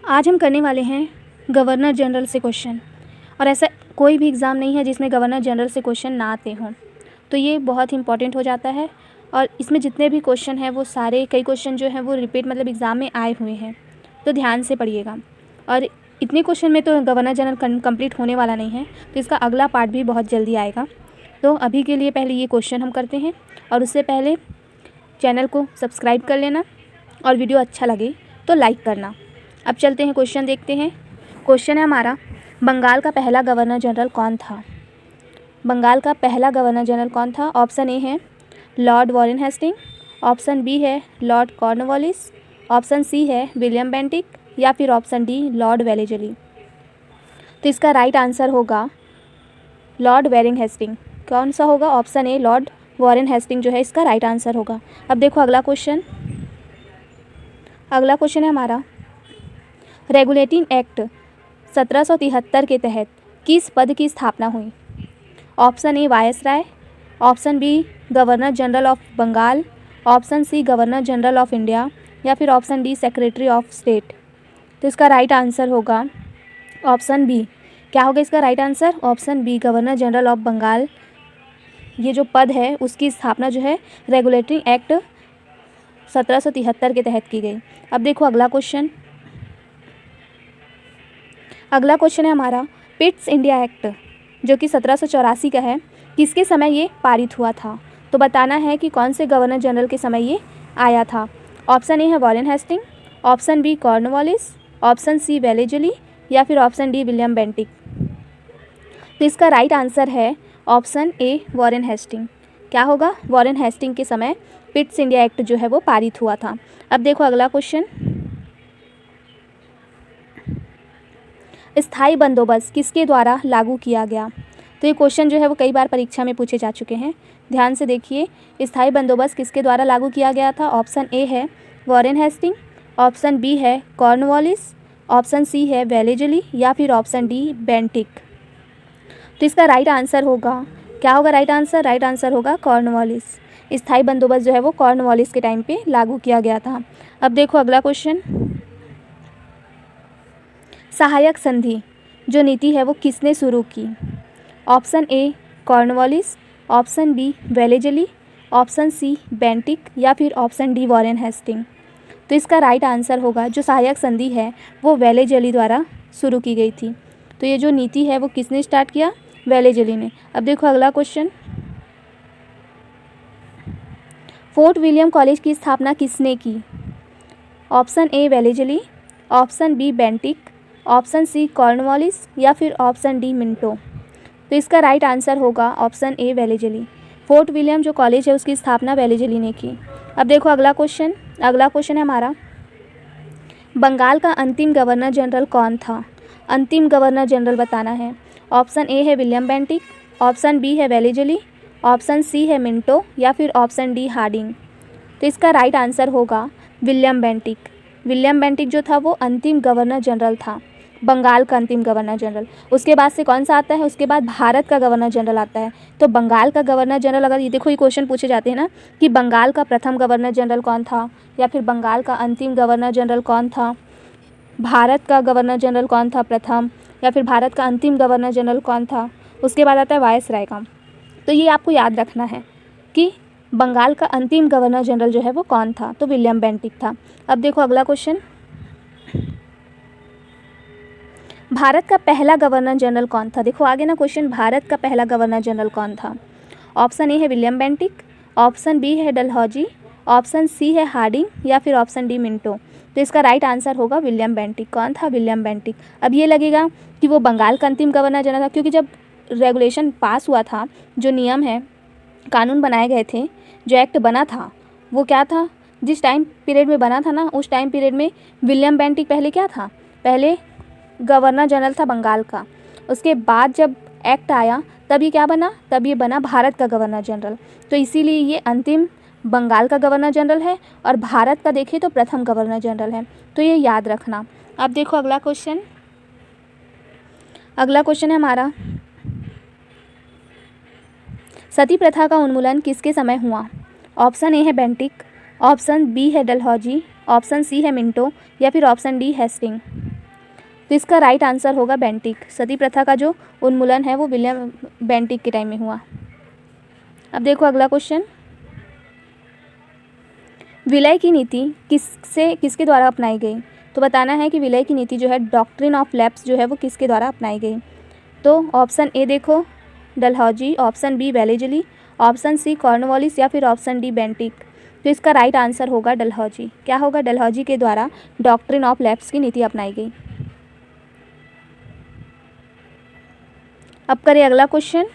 आज हम करने वाले हैं गवर्नर जनरल से क्वेश्चन। और ऐसा कोई भी एग्ज़ाम नहीं है जिसमें गवर्नर जनरल से क्वेश्चन ना आते हों, तो ये बहुत ही इंपॉर्टेंट हो जाता है। और इसमें जितने भी क्वेश्चन हैं वो सारे कई क्वेश्चन जो हैं वो रिपीट मतलब एग्ज़ाम में आए हुए हैं, तो ध्यान से पढ़िएगा। और इतने क्वेश्चन में तो गवर्नर जनरल कंप्लीट होने वाला नहीं है, तो इसका अगला पार्ट भी बहुत जल्दी आएगा। तो अभी के लिए पहले ये क्वेश्चन हम करते हैं, और उससे पहले चैनल को सब्सक्राइब कर लेना और वीडियो अच्छा लगे तो लाइक करना। अब चलते हैं, क्वेश्चन देखते हैं। क्वेश्चन है हमारा, बंगाल का पहला गवर्नर जनरल कौन था? बंगाल का पहला गवर्नर जनरल कौन था? ऑप्शन ए है Lord Warren Hasting, option B है लॉर्ड कॉर्नवालिस, ऑप्शन सी है विलियम बेंटिक, या फिर ऑप्शन डी लॉर्ड वेलेजली। तो इसका राइट आंसर होगा लॉर्ड वॉरेन हेस्टिंग। कौन सा होगा? Option A Lord Warren Hasting जो है इसका राइट आंसर होगा। अब देखो अगला क्वेश्चन। अगला क्वेश्चन है हमारा, रेगुलेटिंग एक्ट 1773 के तहत किस पद की स्थापना हुई? Option A viceroy, option B governor general of Bengal, option C governor general of India, या फिर option D secretary of state. तो इसका राइट आंसर होगा ऑप्शन बी। क्या होगा इसका right answer? Option B governor general of Bengal. ये जो पद है उसकी स्थापना जो है रेगुलेटिंग एक्ट 1773 के तहत की गई। अब देखो अगला क्वेश्चन। अगला क्वेश्चन है हमारा, पिट्स इंडिया एक्ट जो कि 1784 का है, किसके समय ये पारित हुआ था? तो बताना है कि कौन से गवर्नर जनरल के समय ये आया था। ऑप्शन ए है Warren Hasting, option B Cornwallis, option C Wellesley, या फिर ऑप्शन डी विलियम बेंटिक। तो इसका राइट आंसर है ऑप्शन ए वॉरेन हेस्टिंग। क्या होगा? वॉरेन हेस्टिंग के समय पिट्स इंडिया एक्ट जो है वो पारित हुआ था। अब देखो अगला क्वेश्चन, स्थायी बंदोबस्त किसके द्वारा लागू किया गया? तो ये क्वेश्चन जो है वो कई बार परीक्षा में पूछे जा चुके हैं, ध्यान से देखिए। स्थायी बंदोबस्त किसके द्वारा लागू किया गया था? ऑप्शन ए है वॉरेन हेस्टिंग, ऑप्शन बी है कॉर्नवालिस, ऑप्शन सी है वेलेजली, या फिर ऑप्शन डी बेंटिक। तो इसका राइट आंसर होगा, क्या होगा राइट आंसर? राइट आंसर होगा कॉर्नवालिस। स्थायी बंदोबस्त जो है वो कॉर्नवालिस के टाइम पे लागू किया गया था। अब देखो अगला क्वेश्चन, सहायक संधि जो नीति है वो किसने शुरू की? Option A Cornwallis, option B Wellesley, option C Bentinck, या फिर ऑप्शन डी वॉरेन हेस्टिंग। तो इसका राइट आंसर होगा, जो सहायक संधि है वो वेलेजली द्वारा शुरू की गई थी। तो ये जो नीति है वो किसने स्टार्ट किया? वेलेजली ने। अब देखो अगला क्वेश्चन, फोर्ट विलियम कॉलेज की स्थापना किसने की? Option A Wellesley, option B Bentinck, option C Cornwallis, या फिर ऑप्शन डी मिंटो। तो इसका राइट आंसर होगा option A Wellesley. Fort William जो कॉलेज है उसकी स्थापना वेलेजली ने की। अब देखो अगला क्वेश्चन। अगला क्वेश्चन है हमारा, बंगाल का अंतिम गवर्नर जनरल कौन था? अंतिम गवर्नर जनरल बताना है। ऑप्शन ए है विलियम बेंटिक, ऑप्शन बी है वेलेजली, ऑप्शन सी है मिंटो, या फिर ऑप्शन डी हार्डिंग। तो इसका राइट आंसर होगा विलियम बेंटिक। विलियम बेंटिक जो था वो अंतिम गवर्नर जनरल था, बंगाल का अंतिम गवर्नर जनरल। उसके बाद से कौन सा आता है? उसके बाद भारत का गवर्नर जनरल आता है। तो बंगाल का गवर्नर जनरल, अगर ये देखो ये क्वेश्चन पूछे जाते हैं ना कि बंगाल का प्रथम गवर्नर जनरल कौन था, या फिर बंगाल का अंतिम गवर्नर जनरल कौन था, भारत का गवर्नर जनरल कौन था प्रथम, या फिर भारत का अंतिम गवर्नर जनरल कौन था, उसके बाद आता है वायसराय का। तो ये आपको याद रखना है कि बंगाल का अंतिम गवर्नर जनरल जो है वो कौन था? तो विलियम बेंटिक था। अब देखो अगला क्वेश्चन, भारत का पहला गवर्नर जनरल कौन था? देखो आगे ना क्वेश्चन, भारत का पहला गवर्नर जनरल कौन था? ऑप्शन ए है विलियम बेंटिक, ऑप्शन बी है डलहौजी, ऑप्शन सी है हार्डिंग, या फिर ऑप्शन डी मिंटो। तो इसका राइट आंसर होगा विलियम बेंटिक। कौन था? William Bentinck. अब ये लगेगा कि वो बंगाल का अंतिम गवर्नर जनरल था, क्योंकि जब रेगुलेशन पास हुआ था, जो नियम है, कानून बनाए गए थे, जो एक्ट बना था, वो क्या था? जिस टाइम पीरियड में बना था ना, उस टाइम पीरियड में विलियम बेंटिक पहले क्या था? पहले गवर्नर जनरल था बंगाल का। उसके बाद जब एक्ट आया तब ये क्या बना? तब ये बना भारत का गवर्नर जनरल। तो इसीलिए ये अंतिम बंगाल का गवर्नर जनरल है, और भारत का देखें तो प्रथम गवर्नर जनरल है। तो ये याद रखना। अब देखो अगला क्वेश्चन। अगला क्वेश्चन है हमारा, सती प्रथा का उन्मूलन किसके समय हुआ? ऑप्शन ए है बेंटिक, ऑप्शन बी है डलहौजी, ऑप्शन सी है मिंटो, या फिर ऑप्शन डी हेस्टिंग। तो इसका राइट आंसर होगा बेंटिक। सती प्रथा का जो उन्मूलन है वो विलियम बेंटिक के टाइम में हुआ। अब देखो अगला क्वेश्चन, विलय की नीति किसके द्वारा अपनाई गई? तो बताना है कि विलय की नीति जो है, डॉक्ट्रिन ऑफ लैप्स जो है वो किसके द्वारा अपनाई गई? तो ऑप्शन ए देखो Dalhousie, option B Wellesley, option C Cornwallis या फिर ऑप्शन डी बेंटिक। तो इसका राइट आंसर होगा डलहौजी। क्या होगा? डलहौजी के द्वारा डॉक्ट्रिन ऑफ लैप्स की नीति अपनाई गई। अब करें अगला क्वेश्चन,